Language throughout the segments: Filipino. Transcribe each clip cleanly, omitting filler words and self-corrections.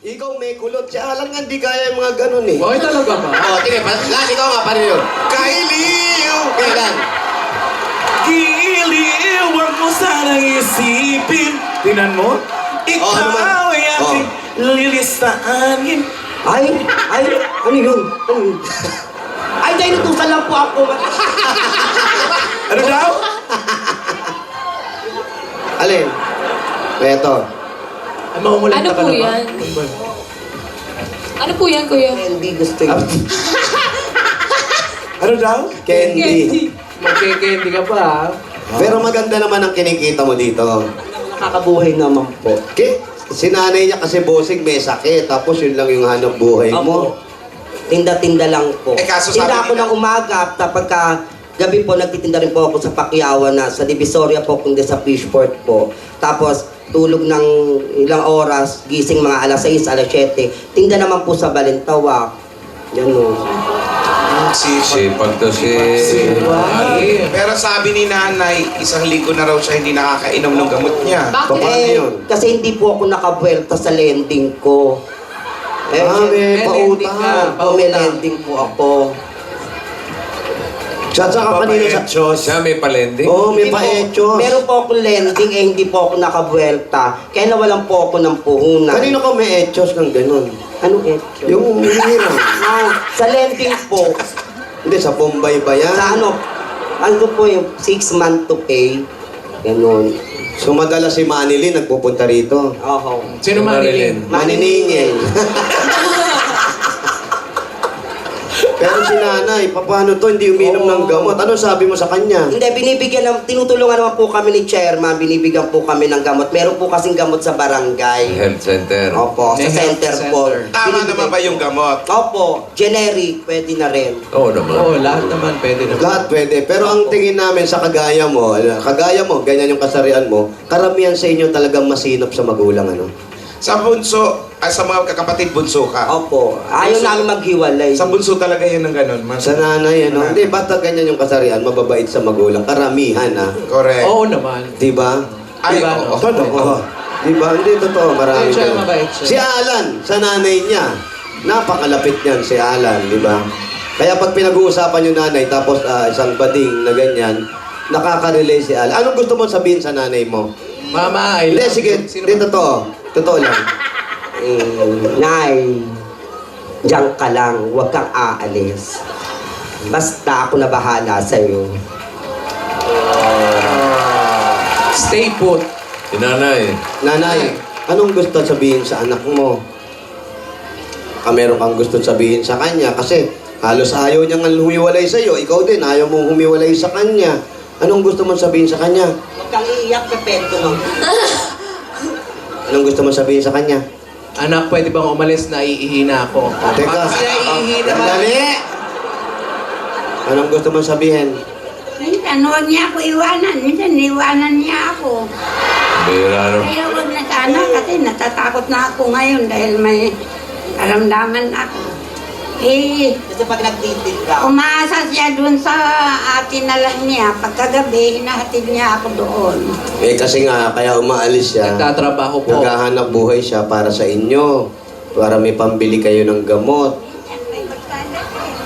Ikaw may kulot. Si Alan nga hindi kaya yung mga ganun eh. Bakit talaga ba? Oo, tingin. Lan, ikaw nga, paano yun? Kailiw! Kailan? Giliw, huwag mo sanang isipin. Tinan mo? Ikaw ay aking lilistaan. Ay, ano yun? Ano yun? Ay, dahil natusan lang po ako. Ano daw? Alin? Eto. Ay, maumulan Ano ka po na ba? yan? Ano po yan, kuya? Hindi gusto yun. Ano daw? Candy. Magke-candy ka pa, ha? Pero maganda naman ang kinikita mo dito. Nakakabuhay naman po. Si nanay niya kasi bossing may sakit. Tapos yun lang yung hanap buhay mo. Ako, tinda-tinda lang po. Kaso Tinda sabi ako ng umaga, tapos gabi po nagtitinda rin po ako sa Pakyawan na sa Divisoria po, kundi sa Fishport po. Tapos tulog ng ilang oras, gising mga alas 6, alas 7. Tinda naman po sa Balintawak. Yan o. Sipag to si... Pero sabi ni nanay, isang linggo na raw siya hindi nakakainom ng gamot niya. Bakit? Paano yun? Kasi hindi po ako nakabuelta sa lending ko. May lending ka. pautang. May lending po ako. Saka kanina sa... Siya may palending? Oo, may Hindi po, pa-echos. meron po akong lending, hindi po ako nakabuelta. Kaya nawalan po ako ng puhunan. Kanino ka may echos kang ganun? Anong etyo? Yung hirang. Sa lending po, Hindi, sa Bombay ba yan? sa ano po yung 6 month to pay. Ganon. So madalas si Manilin nagpupunta rito. Oho. Sino Marilyn? Maniningil. Pero si nanay, paano to? Hindi uminom ng gamot. Ano sabi mo sa kanya? Hindi, tinutulungan naman po kami ni chairman, binibigyan po kami ng gamot. Meron po kasing gamot sa barangay. Health center. Opo, sa May health center po. center. Tama Binibigyan- naman ba yung gamot? Opo, generic, pwede na rin. Oo naman. Oo, lahat naman pwede naman. Lahat pwede. Pero ang tingin namin sa kagaya mo, ganyan yung kasarian mo, karamihan sa inyo talagang masinop sa magulang, ano? Sa bunso, sa mga kakapatid bunso ka. Opo, ayaw namin maghiwalay. Sa bunso talaga yan ng ganun. Mas, Sa nanay, ano? Hindi, basta ganyan yung kasarian, mababait sa magulang. Karamihan, ha? correct. Oo naman. Diba? Ay, Diba, oo. no? Totoo. Diba? Hindi, totoo. Marami. Siya ganun. mabait siya. Si Alan, sa nanay niya, napakalapit niyan si Alan, di ba? Kaya pag pinag-uusapan yung nanay, tapos isang bading na ganyan, nakaka-relay si Alan. Anong gusto mo sabihin sa nanay mo? Mama, I Hindi, love sige. you. Sino Hindi, ba? totoo. Totoo lang. Nay, diyan ka lang, huwag kang aalis. Basta ako na bahala sa'yo. Stay put. Si nanay. Nanay, anong gusto sabihin sa anak mo? Meron kang gusto sabihin sa kanya kasi halos ayaw niyang humiwalay sa'yo. Ikaw din, ayaw mong humiwalay sa kanya. Anong gusto mong sabihin sa kanya? Huwag kang iiyak, pepento mo. Anong gusto mong sabihin sa kanya? Anak, pwede bang umalis na iihina ako? Teka. Bakit sila iihina ba? Dali! Anong gusto mong sabihin? Minsan, huwag niya ako iwanan. Minsan, iwanan niya ako. Bira, no? Kaya huwag na sana kasi natatakot na ako ngayon dahil may karamdaman ako. Kasi pag nagtitig ka, Umaasa siya dun sa atin na lang niya. Pagkagabi, hinahatid niya ako doon. Kasi nga, kaya umaalis siya. Nagtatrabaho po. Naghahanap buhay siya para sa inyo. Para may pambili kayo ng gamot.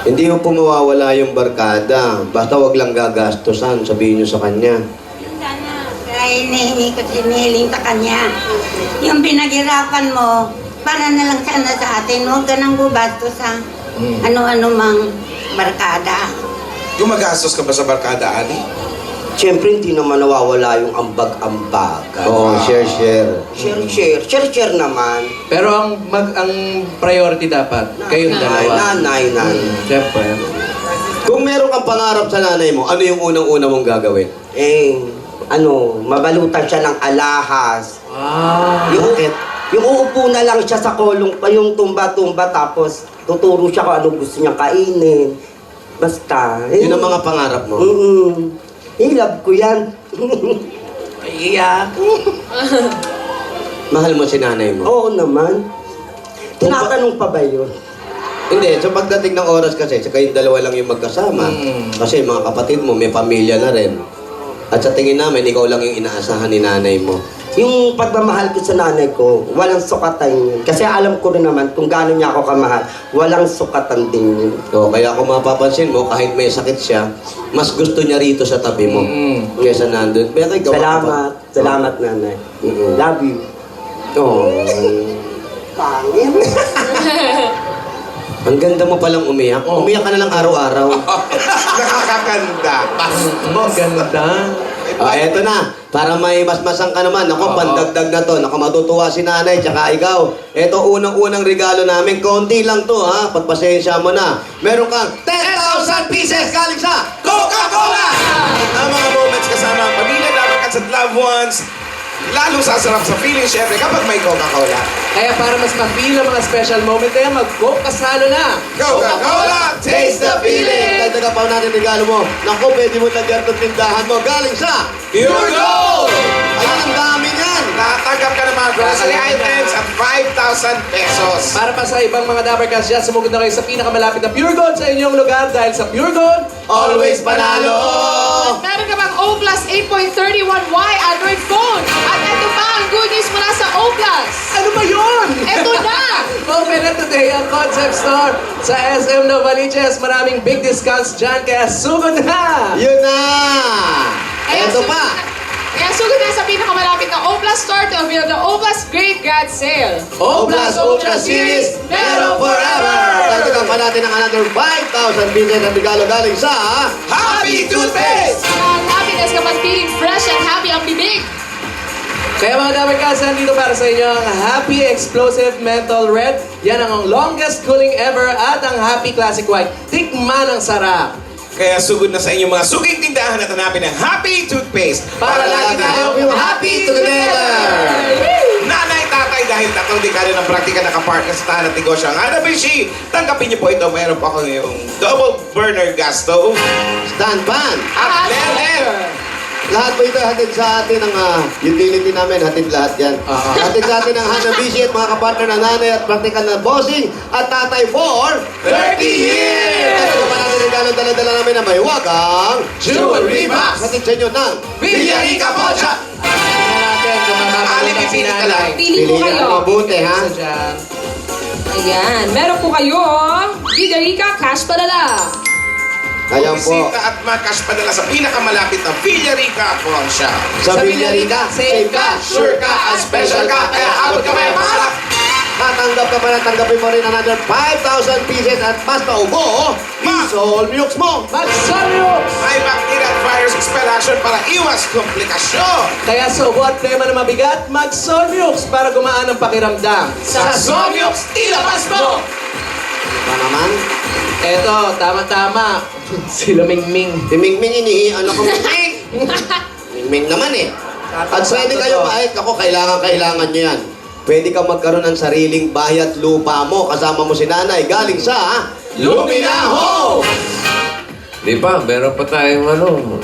Hindi mo po mawawala yung barkada. Basta wag lang gagastusan, sabihin nyo sa kanya. Sana, kaya hinihingi ko, hinihiling sa kanya. Yung pinaghirapan mo, para na lang sana sa atin. Huwag ka nang bubastos sa ano-ano mang barkada. Gumagastos ka ba sa barkada, Ali? siyempre hindi naman nawawala yung ambag-ambag. Oo, share. Share naman. Pero ang priority dapat, kayong dalawa. Nanay. Siyempre. Kung meron kang pangarap sa nanay mo, ano yung unang-una mong gagawin? Mabalutan siya ng alahas. Ah. Yung uupo na lang siya sa kolong pa, yung tumba-tumba, tapos tuturo siya kung ano gusto niyang kainin. Basta. Yun ang mga pangarap mo. Love ko yan. Iiyak. Mahal mo si nanay mo. Oo naman. Tinatanong pa ba yun? Hindi, so pagdating ng oras kasi, sa kayong dalawa lang yung magkasama. Kasi mga kapatid mo, may pamilya na rin. At sa tingin namin, ikaw lang yung inaasahan ni nanay mo. Yung pagmamahal ko sa nanay ko, walang sukatan yun. Kasi alam ko rin naman kung gaano niya ako kamahal, walang sukatan din yun. O, kaya kung mapapansin mo, kahit may sakit siya, mas gusto niya rito sa tabi mo. Kesa nandun. Pero ikaw, Salamat. Salamat, nanay. Love you. Oh. Pangin. Ang ganda mo palang umiyak. Umiyak ka na lang araw-araw. Nakakaganda. Maganda. Eto na. Para may masmasang ka naman. Ako, pandagdag na to. Ako, matutuwa si nanay, tsaka ikaw. Eto, unang-unang regalo namin. Konti lang to, ha? Pagpasensya mo na. Meron kang 10,000 pieces galing sa Coca-Cola! Ang mga moments kasama ang pamilya, loved ones at loved ones. Lalo sasarap sa feeling, syempre, kapag may Coca-Cola. Kaya para mas ma-feel ang mga special moment na yan, mag-Coke kasalo na! Coca-Cola, taste the feeling! Dagdagan pa natin regalo mo. Naku, pwede mo lagyan itong tindahan mo. Galing sa Pure Gold! Ayan, ang dami niyan. Nakatanggap ka ng mga grocery items at 5,000 pesos. Para pa sa ibang mga Dabarcast dyan, sumugod na kayo sa pinakamalapit na Pure Gold sa inyong lugar dahil sa Pure Gold, Always panalo! Meron ka bang O Plus 8.31Y Android phone? At ito pa ang good news mula sa O Plus. ano ba yun? Ito na! Open na today ang concept store sa SM Novaliches. Maraming big discounts dyan, kaya sugod na! Yun na! Ito sugod pa! na- Kaya sugod na sa pinakamalapit na O Plus store to avail the O Plus Great Grad Sale. O Plus Ultra Series, meron forever! Dagdagan pa natin ang another 5,000 pieces na regalo galing sa Happy Toothpaste! Ang happiness kapag feeling fresh and happy ang bibig. Kaya mga Dabarcast, nandito para sa inyo ang Happy Explosive Menthol Red. Yan ang longest cooling ever at ang Happy Classic White. Tikman ang sarap! Kaya sugod na sa inyong mga suking tindahan at hanapin ang Happy Toothpaste Para lagi tayong happy together! Nanay, tatay, dahil 3 dekada ng praktika nakapartner sa tahan at negosyo ang Hanabishi, tanggapin niyo po ito. Mayroon pa ako yung double burner gas stove Stand pan! at Lele. Lahat po ito hatid sa atin ng utility namin, hatid lahat yan. Hatid sa atin ng Hanabishi at mga kapartner na nanay at praktikal na bossing at tatay for 30 years! Ito pa natin regalo dala-dala namin na may wagang Jewelry box! hatid sa inyo ng Villarica Pocha! natin kung mamamagulak si Pili ka nanay. lang. Pili po Piliin kayo. ang mabuti, ha? Isa dyan. Ayan, meron po kayong Vidarica Cash Padala. Ayan po. Bumisita at mag-cash padala sa pinakamalapit na Villarica Pawn Shop. Sa Villarica, safe ka, sure ka, at special ka, kaya abot ka may pangarap. Tatanggap ka pa na tanggapin mo rin another 5,000 pieces at basta ubo, Isol Milks mo. Magsoryo! May bacteria at virus expel action para iwas komplikasyon. Kaya sa ubo at tema na mabigat, mag-Solmux para gumaan ang pakiramdam. Sa Somyux, ilabas mo! Ba naman? Eto, tama-tama. Sila Mingming. Si Mingming ano ko Mingming? Mingming naman eh. At pwede kayo kahit ako, kailangan nyo yan. Pwede ka magkaroon ng sariling bahay at lupa mo. Kasama mo si nanay. Galing sa Luminaho! Di ba? Meron pa tayong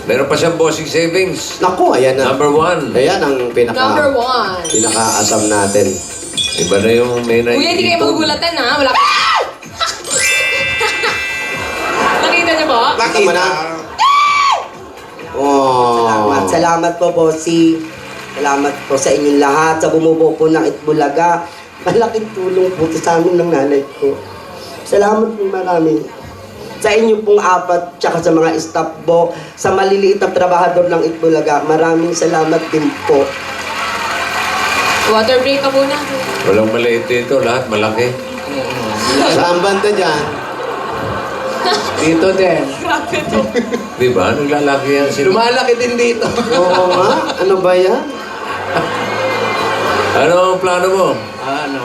meron pa siyang bossing savings. Naku, ayan na. Number 1. Ayan ang Number 1. pinaka-asam natin. Iba na yung may Kuya, hindi kayo magugulatan ha. Wala ka. Nakita niyo po? Nakita mo na? Oh. Salamat po, Bossy. Salamat po sa inyong lahat, sa bumubuo po ng Itbulaga. Malaking tulong po ito sa amin ng nanay ko. Salamat po marami. Sa inyo pong apat, tsaka sa mga staff po, sa maliliit na trabahador ng Itbulaga, maraming salamat din po. Water break ka muna. Walang maliit dito. Lahat malaki. Saan banda dyan? Dito din. Grabe to. Di ba? Naglalaki yan sila. Lumalaki din dito. Oo nga. Ano ba yan? Ano ang plano mo? Ano?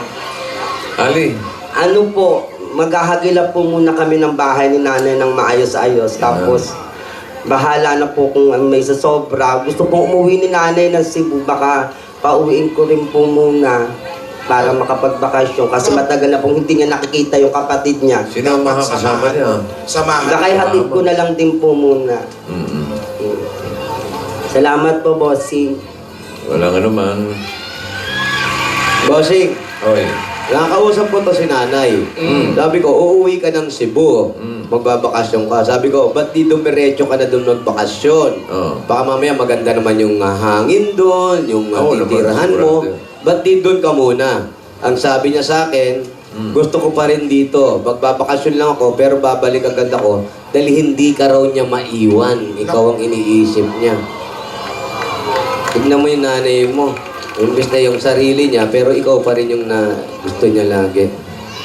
Ali? Ano po, maghahagilap po muna kami ng bahay ni nanay ng maayos-ayos. Tapos, bahala na po kung may sasobra. Gusto pong umuwi ni nanay ng Cebu. Baka pauwiin ko rin po muna para makapagbakasyon. Kasi matagal na pong hindi niya nakikita yung kapatid niya. Sino ang makakasama niya? Samahan. Baka hatid ko na lang din po muna. Mm-mm. Salamat po, Bossing. Walang anuman. Bossing, Oy. Nakakausap ko to si nanay. Sabi ko, uuwi ka ng Cebu. Magbabakasyon ka. Sabi ko, ba't di dumiretso ka na doon magbakasyon? Oo. Baka mamaya maganda naman yung hangin doon, yung Oo, titirahan naman, mo. sigurado. Ba't di doon ka muna? Ang sabi niya sa akin, gusto ko pa rin dito. Magbabakasyon lang ako, pero babalik agad ako. Dahil hindi ka raw niya maiwan. Ikaw ang iniisip niya. Tignan mo yung nanay mo. Imbes na yung sarili niya, pero ikaw pa rin yung gusto niya lagi.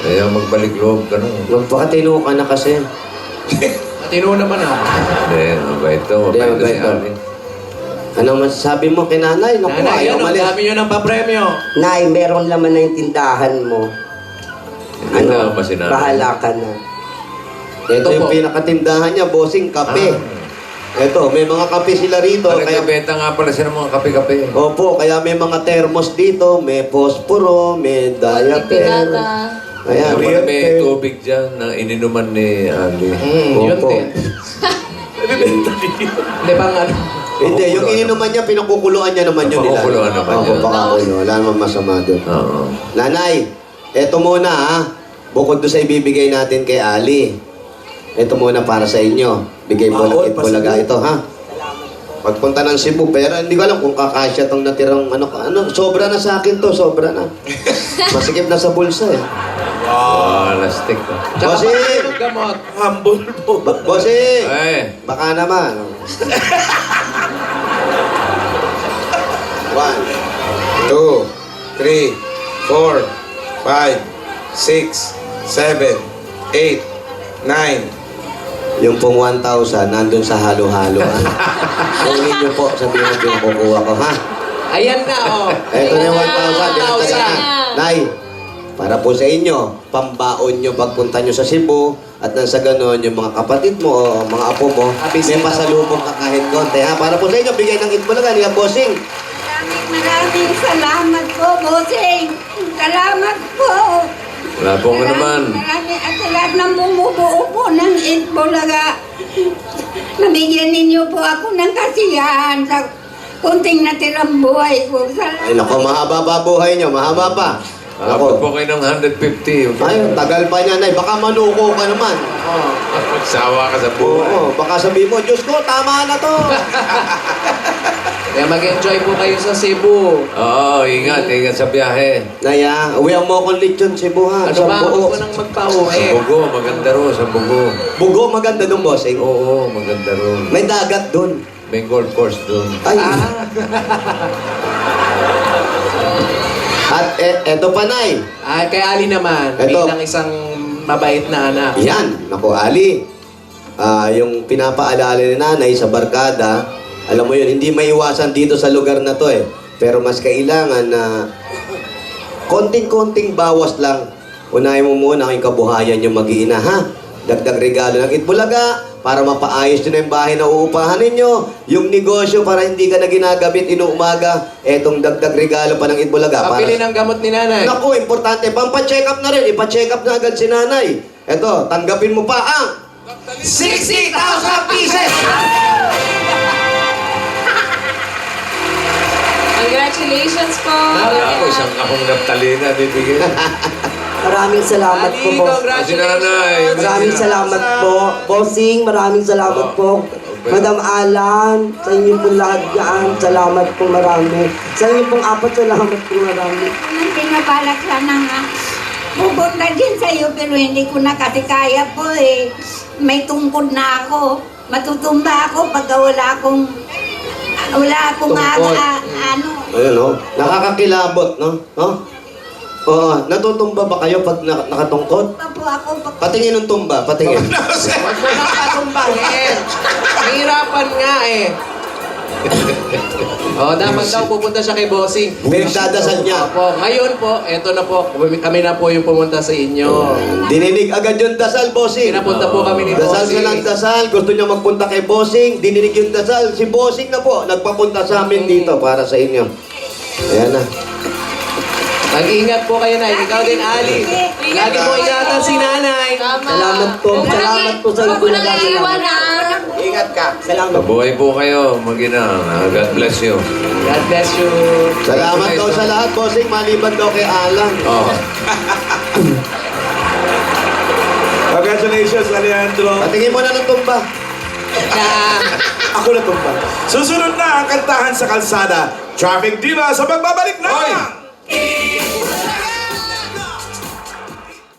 Kaya magbalik loob ka na. Magpakatino ka na kasi. Matino naman ah. Hindi, mabait to. Hindi, Mabait to si mabait to. Ali. Anong masasabi mo kay nanay? Naku, Nanay, ayaw ano, malis. dami nyo ng papremyo. Nay, meron laman na yung tindahan mo. Hindi na ba si nanay? Bahala ka na. Ito Ito yung po. pinakatindahan niya, bossing, kape. Ito, may mga kape sila rito. Kaya, Nagbebenta nga pala siya ng mga kape-kape. opo, kaya may mga thermos dito, may posporo, may diaper. Pinata. Ayan, Kaya may tubig dyan na ininuman ni Ali. Yun Opo. din. Hindi bang ano? Hindi, yung ininuman niya, pinakukuluan niya naman yun nila. Pinakukuluan naman Opo, yun. pakakulo. Wala naman masama doon. Oo. Nanay, eto muna ha. Bukod doon sa ibibigay natin kay Ali. Ito muna para sa inyo. Bigay po ng Itbulaga ito, ha? Pagpunta ng Cebu, pero hindi ko alam kung kakasya tong natirang sobra na sa akin to, sobra na. Masikip na sa bulsa eh. Lastik ka. Tsaka Bossing! pag gamot. Humble po. Bossing! Ay, Baka naman. 1, 2, 3, 4, 5, 6, 7, 8, 9. Yung pong 1,000, nandun sa halo-halo. Kunin niyo po, sabihin natin kukuha ko, ha? Ayan na oh. Eto na yung 1,000. Dinagdagan na. Nay, para po sa inyo, pambaon nyo pagpunta nyo sa Cebu, at nang sa ganon, yung mga kapatid mo o mga apo mo, may pasalubong ka kahit konti, ha? Para po sa inyo, bigay ng Itbulaga niya, bossing. Maraming salamat po, Bossing. Salamat po. wala pong naman. Maraming at sa lahat ng bumubuo po ng Itbulaga. Nabigyan ninyo po ako ng kasiyahan sa kunting natirang buhay ko. Ay, naku, mahaba pa buhay nyo, mahaba pa. Abot Ako. po kayo ng 150. Ay, tagal pa niya, Nay. Baka manuko ka naman. Magsawa ka sa buhay. Oo, baka sabihin mo, Diyos ko, tama na to. Kaya mag-enjoy po kayo sa Cebu. Oo, ingat sa biyahe. Naya, uwihan mo akong lechon, Cebu, ha? Ano Sa ba? Huwag buo. mo nang Sa magpauwi. Bugo, maganda ro, sa Bugo. Bugo, maganda doon, bossing. Oo, maganda ro. May dagat doon. May golf course doon. Ay. At eto pa, Nay. Ah, kay Ali naman, Ito. bilang isang mabait na anak. Yan, naku, Ali. Yung pinapaalala ni nanay sa barkada, alam mo yun, hindi maiwasan dito sa lugar na to eh. Pero mas kailangan na konting-konting bawas lang. Unahin mo muna ang kabuhayan yung mag-iina, ha? Dagdag regalo ng Itbulaga para mapaayos nyo na yung bahay na uupahan ninyo. Yung negosyo para hindi ka na ginagamit inuumaga. Etong dagdag regalo pa ng Itbulaga. Pabili ng gamot ni nanay. Naku, importante. Pampacheck up na rin. Ipa-check up na agad si nanay. Eto, tanggapin mo pa ang 60,000 pieces! Congratulations po. Ako, isang akong naptalina bibigyan. Maraming salamat po, Ali, boss. Si nanay. Maraming salamat po. Bossing, maraming salamat po. Madam Alan, sa inyo pong lahat dyan, salamat po marami. Sa inyo pong apat, salamat po marami. Nang pinabalak sana nga, pupunta din sa'yo pero hindi ko na kasi kaya po eh. May tungkod na ako. Matutumba ako pagka wala akong Tungkod. ano. Ayun, no? Nakakakilabot, no? No? Oo, natutumba ba kayo pag nakatungkod? Pa po ako pag Patingin ng tumba, patingin. Huwag mo nang patumbahin. Mahirapan nga eh. Dapat daw pupunta siya kay Bossing. Pinagdadasal niya. Opo. Ngayon po, eto na po. Kami na po yung pumunta sa inyo. Dininig agad yung dasal, bossing. Pinapunta po kami ni Dasal Bossing. ka ng dasal, gusto niya magpunta kay bossing, dininig yung dasal, si bossing na po, nagpapunta sa amin dito para sa inyo. Ayan na. Mag-ingat po kayo na. Ikaw din, Ali. Lagi po ingatan si nanay. Tama. Salamat po. Salamat po sa Huwag mo Itbulaga. nang iiwan, ha? Ingat ka. Salamat po. Mabuhay po kayo, maginang. God bless you. God bless you. Salamat daw sa lahat, bossing, maliban daw kay Alan. Oh. Congratulations, Alejandro. Patingin mo na ng tumba. Ako na tumba. Susunod na ang kantahan sa kalsada. Traffic Diva sa pagbabalik na!